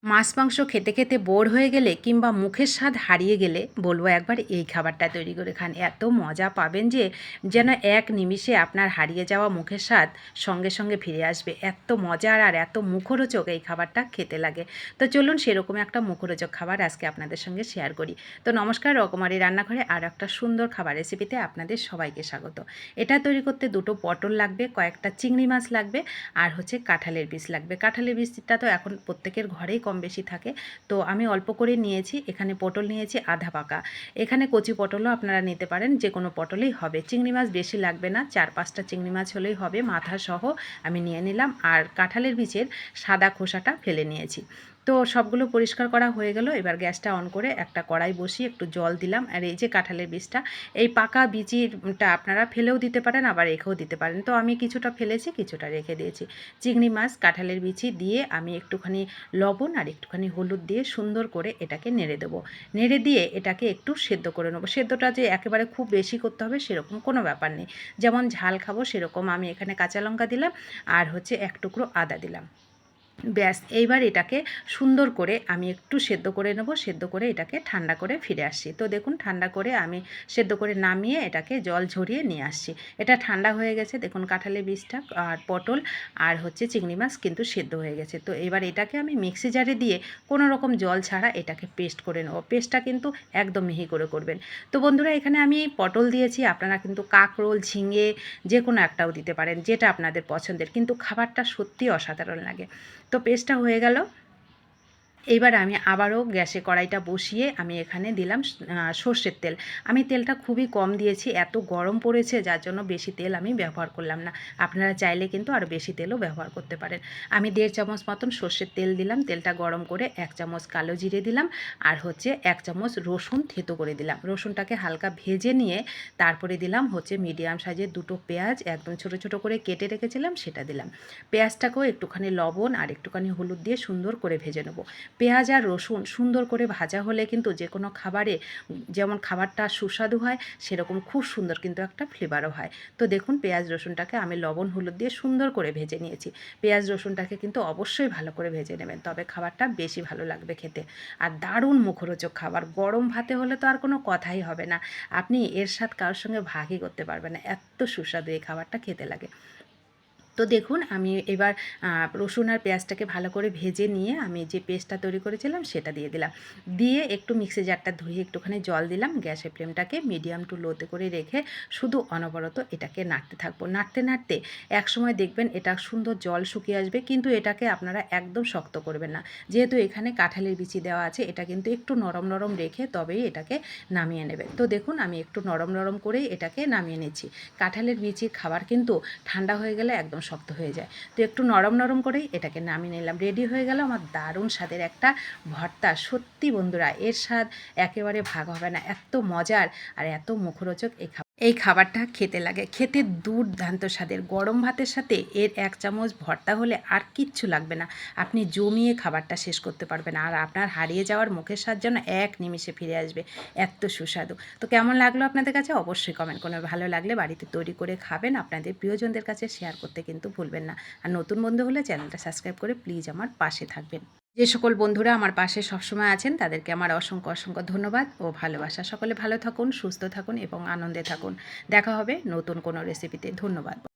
মাছ মাংস খেতে খেতে বোর হয়ে গেলে কিংবা মুখের স্বাদ হারিয়ে গেলে বলবো একবার এই খাবারটা তৈরি করে খান। এত মজা পাবেন যে যেন এক নিমিষে আপনার হারিয়ে যাওয়া মুখের স্বাদ সঙ্গে সঙ্গে ফিরে আসবে। এত মজার আর এত মুখরোচক এই খাবারটা খেতে লাগে। তো চলুন সেরকম একটা মুখরোচক খাবার আজকে আপনাদের সঙ্গে শেয়ার করি। তো নমস্কার, রকমারি রান্নাঘরে আর একটা সুন্দর খাবার রেসিপিতে আপনাদের সবাইকে স্বাগত। এটা তৈরি করতে দুটো পটল লাগবে, কয়েকটা চিংড়ি মাছ লাগবে, আর হচ্ছে কাঁঠালের বীজ লাগবে। কাঁঠালের বীজটা তো এখন প্রত্যেকের ঘরেই কম বেশি থাকে, তো আমি অল্প করে নিয়েছি। এখানে পটল নিয়েছি আধা পাকা, এখানে কচি পটলও আপনারা নিতে পারেন, যে কোনো পটলেই হবে। চিংড়ি মাছ বেশি লাগবে না, 4-5টা চিংড়ি মাছ হলেই হবে, মাথা সহ আমি নিয়ে নিলাম। আর কাঁঠালের বীজের সাদা খোসাটা ফেলে নিয়েছি। তো সবগুলো পরিষ্কার করা হয়ে গেল। এবার গ্যাসটা অন করে একটা কড়াই বসিয়ে একটু জল দিলাম। আর এই যে কাঁঠালের বীজটা, এই পাকা বীজটা আপনারা ফেলেও দিতে পারেন, আবার রেখেও দিতে পারেন। তো আমি কিছুটা ফেলেছি, কিছুটা রেখে দিয়েছি। চিংড়ি মাছ, কাঁঠালের বিচি দিয়ে আমি একটুখানি লবণ আর একটুখানি হলুদ দিয়ে সুন্দর করে এটাকে নেড়ে দেবো। নেড়ে দিয়ে এটাকে একটু সেদ্ধ করে নেবো। সেদ্ধটা যে একেবারে খুব বেশি করতে হবে সেরকম কোনো ব্যাপার নেই, যেমন ঝাল খাবো সেরকম। আমি এখানে কাঁচা লঙ্কা দিলাম আর হচ্ছে এক টুকরো আদা দিলাম, ব্যাস। এইবার এটাকে সুন্দর করে আমি একটু সেদ্ধ করে নেব। সেদ্ধ করে এটাকে ঠান্ডা করে ফিরে আসছি। তো দেখুন, ঠান্ডা করে আমি সেদ্ধ করে নামিয়ে এটাকে জল ঝরিয়ে নিয়ে আসছি। এটা ঠান্ডা হয়ে গেছে। দেখুন কাঁঠালের বীজটা আর পটল আর হচ্ছে চিংড়ি মাছ কিন্তু সেদ্ধ হয়ে গেছে। তো এবার এটাকে আমি মিক্সি জারে দিয়ে কোনো রকম জল ছাড়া এটাকে পেস্ট করে নেব। পেস্টটা কিন্তু একদম মিহি করে করবেন। তো বন্ধুরা, এখানে আমি পটল দিয়েছি, আপনারা কিন্তু কাঁকরোল, ঝিঙে যে কোনো একটাও দিতে পারেন, যেটা আপনাদের পছন্দের, কিন্তু খাবারটা সত্যি অসাধারণ লাগে। তো পেস্টটা হয়ে গেল। এইবার আমি আবারও গ্যাসে কড়াইটা বসিয়ে আমি এখানে দিলাম সর্ষের তেল। আমি তেলটা খুবই কম দিয়েছি, এত গরম পড়েছে যার জন্য বেশি তেল আমি ব্যবহার করলাম না। আপনারা চাইলে কিন্তু আরও বেশি তেলও ব্যবহার করতে পারেন। আমি 1.5 চামচ মতন সর্ষের তেল দিলাম। তেলটা গরম করে 1 চামচ কালো জিরে দিলাম, আর হচ্ছে 1 চামচ রসুন থেতো করে দিলাম। রসুনটাকে হালকা ভেজে নিয়ে তারপরে দিলাম হচ্ছে মিডিয়াম সাইজের দুটো পেঁয়াজ, একদম ছোট ছোট করে কেটে রেখেছিলাম, সেটা দিলাম। পেঁয়াজটাকেও একটুখানি লবণ আর একটুখানি হলুদ দিয়ে সুন্দর করে ভেজে নেব। পেঁয়াজ আর রসুন সুন্দর করে ভাজা হলে কিন্তু যে কোনো খাবারে, যেমন খাবারটা সুস্বাদু হয়, সেরকম খুব সুন্দর কিন্তু একটা ফ্লেভারও হয়। তো দেখুন, পেঁয়াজ রসুনটাকে আমি লবণ হলুদ দিয়ে সুন্দর করে ভেজে নিয়েছি। পেঁয়াজ রসুনটাকে কিন্তু অবশ্যই ভালো করে ভেজে নেবেন, তবে খাবারটা বেশি ভালো লাগবে খেতে। আর দারুণ মুখরোচক খাবার, গরম ভাতে হলে তো আর কোনো কথাই হবে না। আপনি এর স্বাদ কারোর সঙ্গে ভাগই করতে পারবেন না, এত সুস্বাদু এই খাবারটা খেতে লাগে। তো দেখুন, আমি এবার রসুন আর পেঁয়াজটাকে ভালো করে ভেজে নিয়ে আমি যে পেস্টটা তৈরি করেছিলাম সেটা দিয়ে দিলাম। দিয়ে একটু মিক্সি জারটা ধুয়ে একটুখানি জল দিলাম। গ্যাসের ফ্লেমটাকে মিডিয়াম টু লোতে করে রেখে শুধু অনবরত এটাকে নাড়তে থাকবো। নাড়তে নাড়তে একসময় দেখবেন এটা সুন্দর জল শুকিয়ে আসবে, কিন্তু এটাকে আপনারা একদম শক্ত করবেন না। যেহেতু এখানে কাঁঠালের বিচি দেওয়া আছে, এটা কিন্তু একটু নরম নরম রেখে তবেই এটাকে নামিয়ে নেবেন। তো দেখুন, আমি একটু নরম নরম করেই এটাকে নামিয়ে নিচ্ছি। কাঁঠালের বিচির খাবার কিন্তু ঠান্ডা হয়ে গেলে একদম শক্ত হয়ে যায়। তো একটু নরম নরম করেই এটাকে নামিয়ে নিলাম। রেডি হয়ে গেল আমার দারুণ স্বাদের একটা ভর্তা। সত্যি বন্ধুরা, এর স্বাদ একেবারে ভাগ হবে না, এত মজার আর এত মুখরোচক এই খাবারটা খেতে লাগে। খেতে দুর্দান্ত স্বাদের। গরম ভাতের সাথে এর 1 চামচ ভর্তা হলে আর কিচ্ছু লাগবে না, আপনি জমিয়ে খাবারটা শেষ করতে পারবেন। আর আপনার হারিয়ে যাওয়ার মুখের স্বাদ যেন এক নিমিষে ফিরে আসবে, এত সুস্বাদু। তো কেমন লাগলো আপনাদের কাছে অবশ্যই কমেন্ট করুন। ভালো লাগলে বাড়িতে তৈরি করে খাবেন, আপনাদের প্রিয়জনদের কাছে শেয়ার করতে কিন্তু ভুলবেন না। আর নতুন বন্ধু হলে চ্যানেলটা সাবস্ক্রাইব করে প্লিজ আমার পাশে থাকবেন। যে সকল বন্ধুরা আমার পাশে সবসময় আছেন তাদেরকে আমার অসংখ্য অসংখ্য ধন্যবাদ ও ভালোবাসা। সকলে ভালো থাকুন, সুস্থ থাকুন এবং আনন্দে থাকুন। দেখা হবে নতুন কোনো রেসিপিতে। ধন্যবাদ।